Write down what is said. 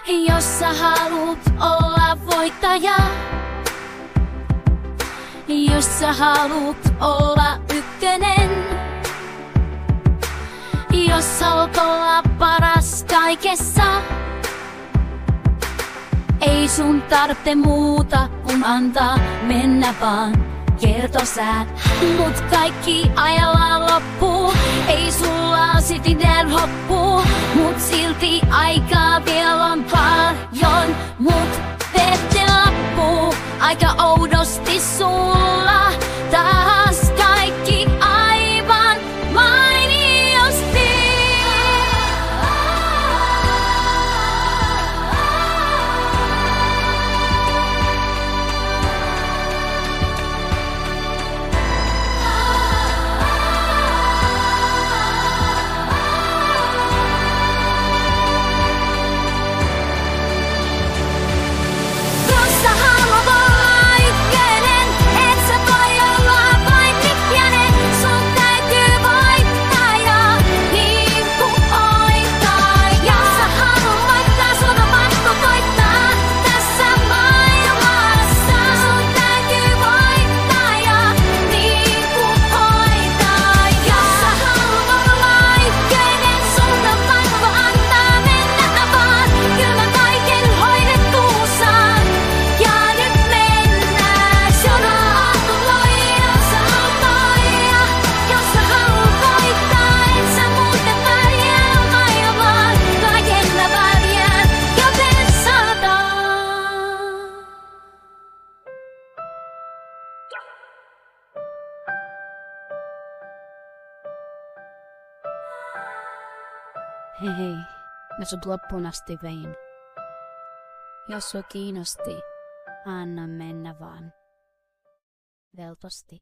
Jos sä haluut olla voittaja, jos sä haluut olla ykkönen, jos haluat olla paras kaikessa, ei sun tarvitse muuta kun antaa mennä vaan. Kerto sä, mut kaikki ajalla loppuu. Ei sulla sit ide loppuu, mut silti aikaa vielä on paljon. Mut vette loppuu aika oudosti sulla. Taas kaikki aivan mainiosti. Hei, mä sut loppuun asti vein. Jos sua kiinnosti, anna mennä vaan. Veltosti.